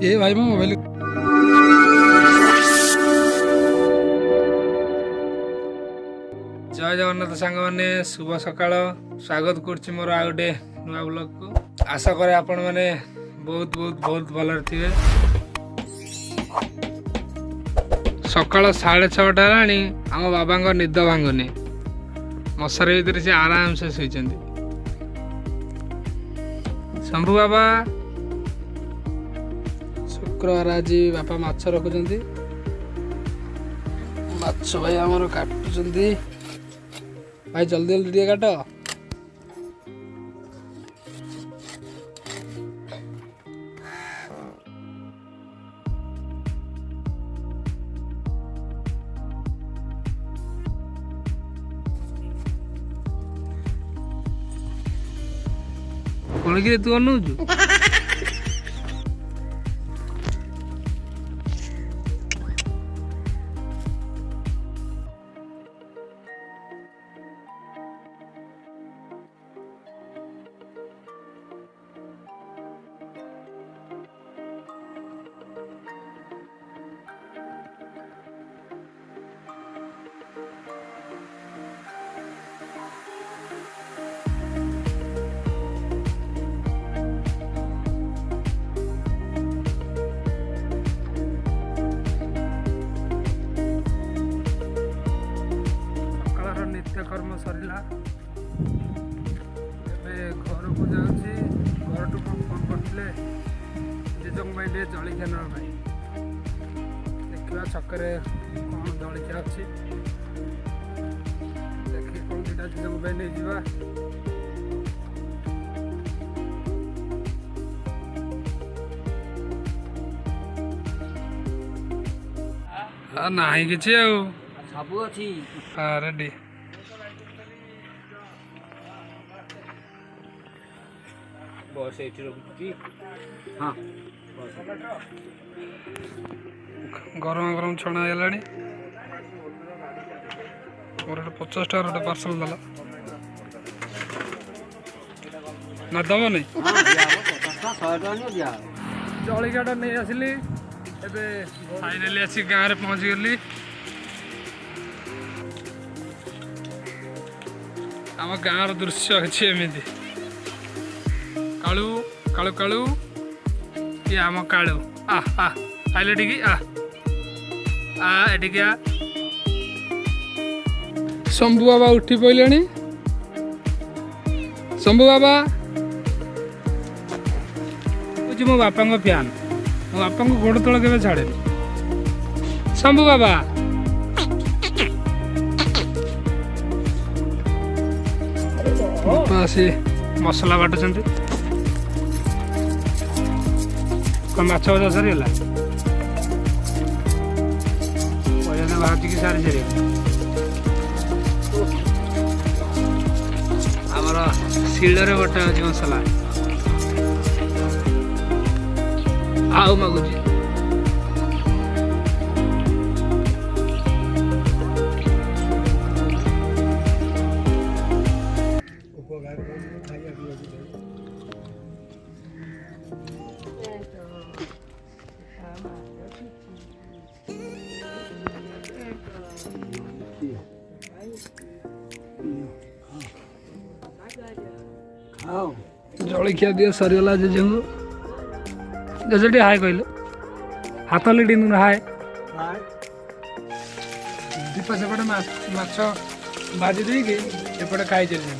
ये भाई मैं मोबाइल जय जगन्नाथ सांग मैंने शुभ सकाळ स्वागत करुच्ची मोर आ गोटे नुआ ब्लॉग को आशा करे आपण मैंने बहुत बहुत बहुत भल थे। सकाळ 6:30 है आम बाबा निद भांगुनी मशारी भितर से आराम से शोचंदी। शंभू बाबा शुक्रवार आज बापा माछ रखुचंदी माछ भाई आमर काटुचंदी भाई जल्दी जल्दी टे काट। कौन कि तू अनौचु कर्म सरला घर को जाऊँगी घर टू फोन करते जेजों टे जलिखिया ना भाई देखा छकरे कौन जलिखिया अच्छी देखिए कौन दुटा जेजों नहीं जावा ना कि सब अच्छी हाँ रेडी बस ये हाँ गरम गरम छणा है और 50 टार गोटे पार्सल दला ना दब नहीं जलियाटा नहीं आसली एबे फाइनली आसी गाँव में पहुँची गली। आम गाँव दृश्य अच्छी एमती कालू कालू कालू ये आम कालू आइले टिकी एटिकी शंभू बाबा उठी पड़े शंभू बाबा हूँ मो बापा फैन मो बापा गोड़ तल के छाड़े शंभू बाबा से मसला बाटुंट कौन माछ भजा सरीगला पैसा बाहर कि सारी सारी आमर शिଳରେ बटा होची मसला आउ मागुची जलिखिया दिए सरीगला जेजे जेजे हाय कहल हाथ लिटी हाय दीपा सेपटे माछ भाजी देकी एपटे खाई चली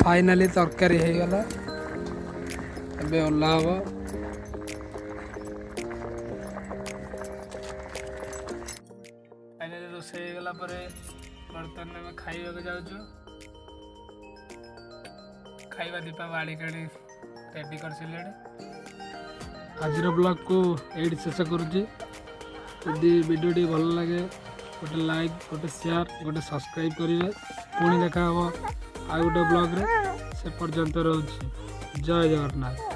फाइनाली तरकारी हो गला ଏବେ ଓହ୍ଲା ହବ। ଫାଇନାଲି ରୋଷେଇ ହେଇଗଲା ପରେ ବର୍ତ୍ତମାନ ଆମେ ଖାଇବାକୁ ଯାଉଛୁ। ଖାଇବା ଦୀପା ବାଡ଼ି କାଢ଼ି ରେଡ଼ି କରିସାରିଲେଣି। ଆଜିର ବ୍ଲଗ୍କୁ ଏଇଠି ଶେଷ କରୁଛି। ଯଦି ଭିଡ଼ିଓଟି ଭଲ ଲାଗେ ଗୋଟେ ଲାଇକ୍, ଗୋଟେ ସେୟାର, ଗୋଟେ ସବସ୍କ୍ରାଇବ୍ କରିବେ। ପୁଣି ଦେଖା ହେବ ଆଉ ଗୋଟେ ବ୍ଲଗ୍ରେ। ସେ ପର୍ଯ୍ୟନ୍ତ ରହୁଛି। ଜୟ ଜଗନ୍ନାଥ।